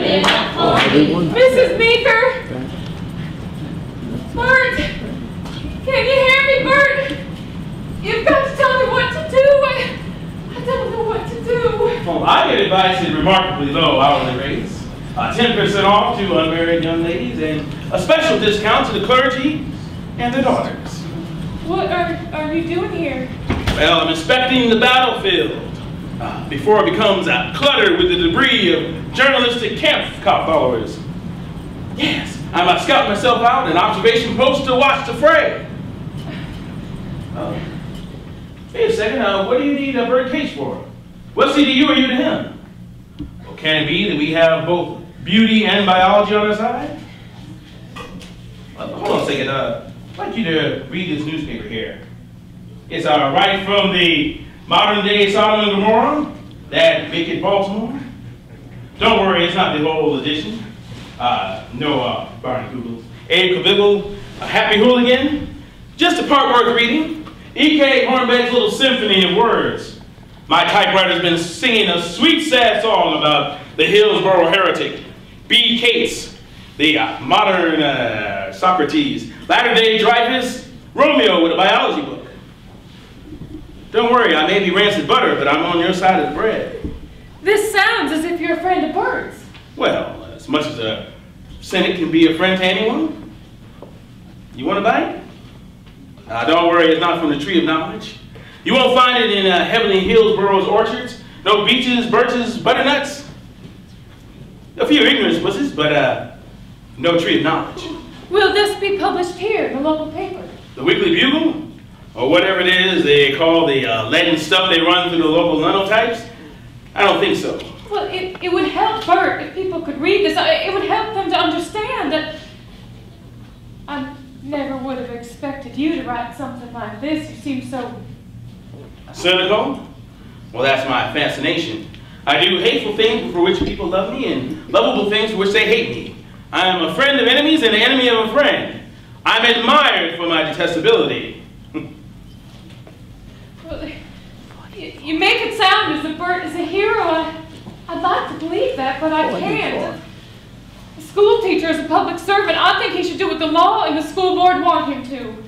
Mrs. Meeker! Bert! Can you hear me, Bert? You've got to tell me what to do. I don't know what to do. Well, I get advice in remarkably low hourly rates. 10% off to unmarried young ladies and a special discount to the clergy and their daughters. What are you doing here? Well, I'm inspecting the battlefield before it becomes cluttered with the debris of journalistic camp followers. Yes, I'm scouting myself out an observation post to watch the fray. Wait a second, what do you need a Bert Case for? What's he to you or you to him? Well, can it be that we have both beauty and biology on our side? Hold on a second, I'd like you to read this newspaper here. It's right from the modern day Sodom and Gomorrah, that wicked Baltimore. Don't worry, it's not the whole edition. No Barney Kugels. Abe Cavill, a happy hooligan. Just a part worth reading. E.K. Hornbeck's little symphony of words. My typewriter's been singing a sweet, sad song about the Hillsborough heretic, B. Cates, the modern Socrates, latter-day Dreyfus, Romeo with a biology book. Don't worry, I may be rancid butter, but I'm on your side of the bread. This sounds as if you're a friend of Bert's. Well, as much as a cynic can be a friend to anyone. You want a bite? Don't worry, it's not from the tree of knowledge. You won't find it in Heavenly Hillsborough's orchards. No beeches, birches, butternuts. A few ignorance bushes, but no tree of knowledge. Will this be published here in the local paper? The Weekly Bugle? Or whatever it is they call the leaden stuff they run through the local linotypes? I don't think so. Well, it would help Bert if people could read this. It would help them to understand that I never would have expected you to write something like this. You seem so... Cynical? Well, that's my fascination. I do hateful things for which people love me and lovable things for which they hate me. I am a friend of enemies and an enemy of a friend. I'm admired for my detestability. Well, you make it sound as if Bert is a hero. I'd like to believe that, but I can't. A school teacher is a public servant. I think he should do what the law and the school board want him to.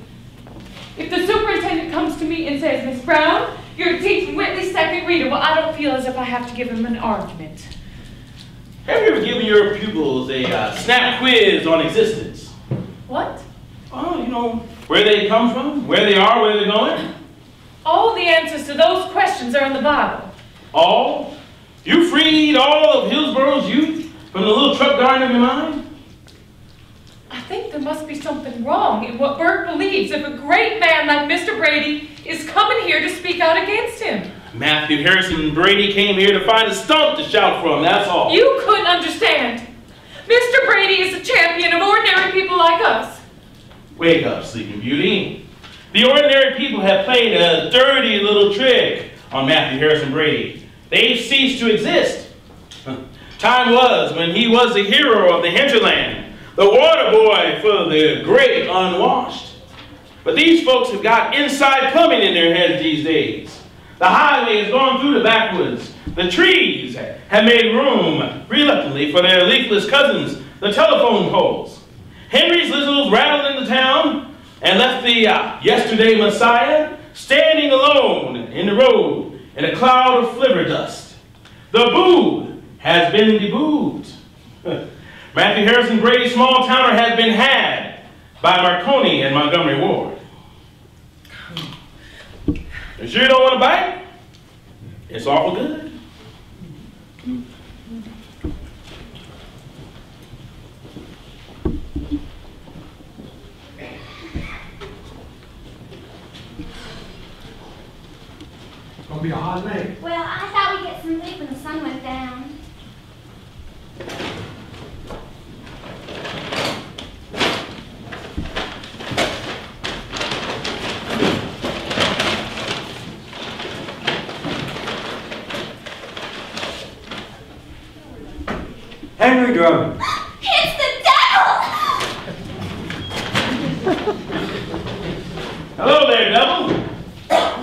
If the superintendent comes to me and says, Miss Brown, you're teaching Whitley's second reader, well, I don't feel as if I have to give him an argument. Have you ever given your pupils a snap quiz on existence? What? Oh, you know, where they come from, where they are, where they're going. All the answers to those questions are in the Bible. All? You freed all of Hillsborough's youth from the little truck garden of your mind? I think there must be something wrong in what Bert believes if a great man like Mr. Brady is coming here to speak out against him. Matthew Harrison Brady came here to find a stump to shout from, that's all. You couldn't understand. Mr. Brady is a champion of ordinary people like us. Wake up, Sleeping Beauty. The ordinary people have played a dirty little trick on Matthew Harrison Brady. They've ceased to exist. Time was when he was the hero of the hinterland, the water boy for the great unwashed. But these folks have got inside plumbing in their heads these days. The highway has gone through the backwoods. The trees have made room, reluctantly, for their leafless cousins, the telephone poles. Henry's Lizzles rattled into town and left the yesterday Messiah standing alone in the road in a cloud of flivver dust. The boob has been deboobed. Matthew Harrison Brady's small towner has been had by Marconi and Montgomery Ward. You sure you don't want to bite? It's awful good. It's going to be a hot night. Well, I thought we'd get some sleep when the sun went down. Henry Drummond. It's the devil! Hello there, devil.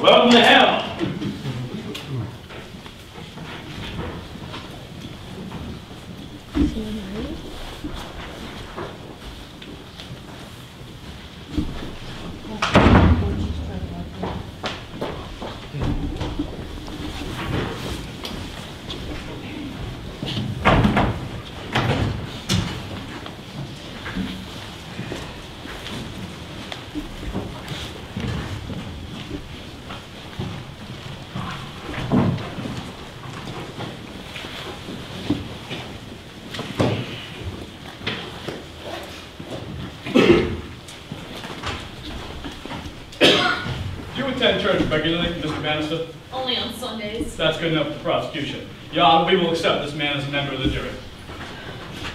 Welcome to hell. Attend church regularly, Mr. Bannister? Only on Sundays. That's good enough for prosecution. Your Honor, we will accept this man as a member of the jury.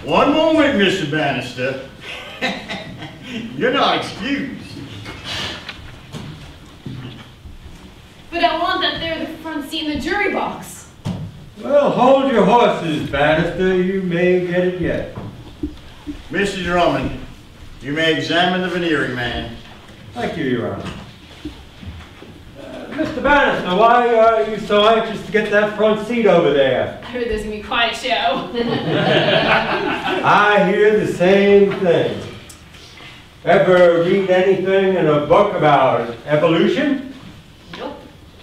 One moment, Mr. Bannister. You're not excused. But I want that there, the front seat in the jury box. Well, hold your horses, Bannister. You may get it yet. Mr. Drummond, you may examine the veneering man. Thank you, Your Honor. Mr. Bannister, why are you so anxious to get that front seat over there? I heard there's gonna be quite a show. I hear the same thing. Ever read anything in a book about evolution? Nope.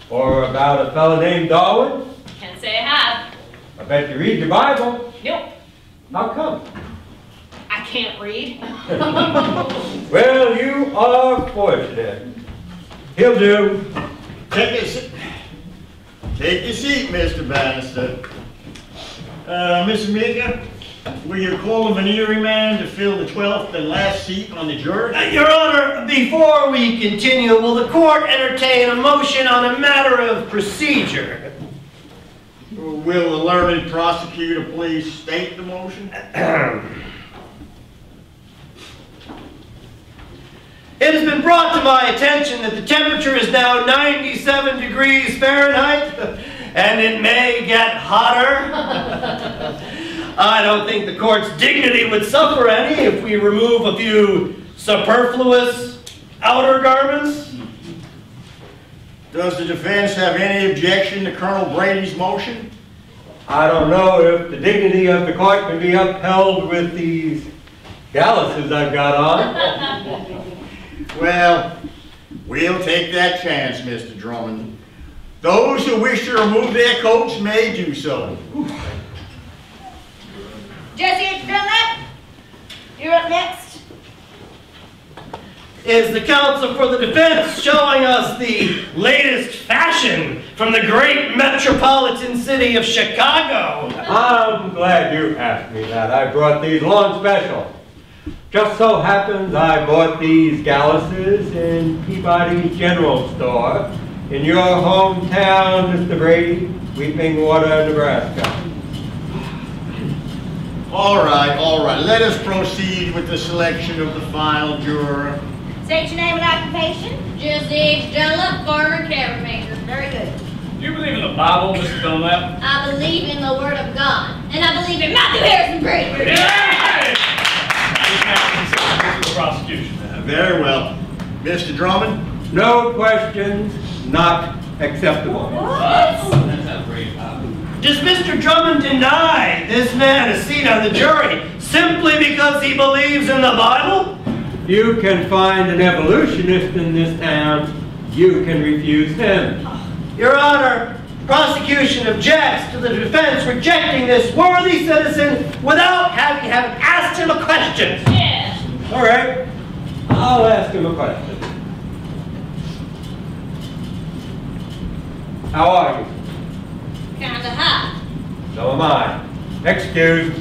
Or about a fellow named Darwin? Can't say I have. I bet you read your Bible. Nope. How come? I can't read. Well, you are fortunate. He'll do. Take your seat, Mr. Bannister. Miss Mika, will you call the veneering man to fill the 12th and last seat on the jury? Your Honor, before we continue, will the court entertain a motion on a matter of procedure? Will the learned prosecutor please state the motion? It has been brought to my attention that the temperature is now 97 degrees Fahrenheit, and it may get hotter. I don't think the court's dignity would suffer any if we remove a few superfluous outer garments. Does the defense have any objection to Colonel Brady's motion? I don't know if the dignity of the court can be upheld with these galluses I've got on. Well, we'll take that chance, Mr. Drummond. Those who wish to remove their coats may do so. Jesse H. Dunlap, you're up next. Is the counsel for the defense showing us the latest fashion from the great metropolitan city of Chicago? I'm glad you asked me that. I brought these along special. Just so happens I bought these galluses in Peabody's General Store in your hometown, Mr. Brady, Weeping Water, Nebraska. All right. Let us proceed with the selection of the final juror. State your name and occupation. Jesse H. Dunlap, farmer, cabinet maker. Very good. Do you believe in the Bible, Mr. Dunlap? I believe in the Word of God. And I believe in Matthew Harrison Brady. Yeah! This man consented to the prosecution. Very well. Mr. Drummond? No questions, not acceptable. Does Mr. Drummond deny this man a seat on the jury simply because he believes in the Bible? If you can find an evolutionist in this town, you can refuse him. Your Honor, prosecution objects to the defense rejecting this worthy citizen without having asked him a question. Yeah. All right, I'll ask him a question. How are you? Kinda hot. So am I. Excused.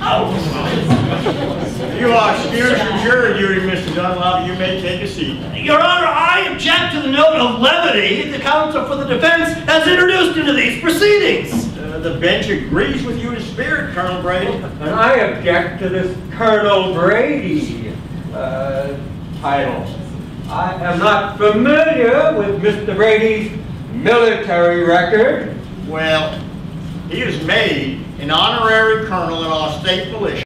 You are excused from jury duty, Mr. Dunlap. You may take a seat. Your Honor, I object to the note of levity the counsel for the defense has introduced into these proceedings. The bench agrees with you in spirit, Colonel Brady. And I object to this Colonel Brady title. I am not familiar with Mr. Brady's military record. Well, he is made an honorary colonel in our state militia.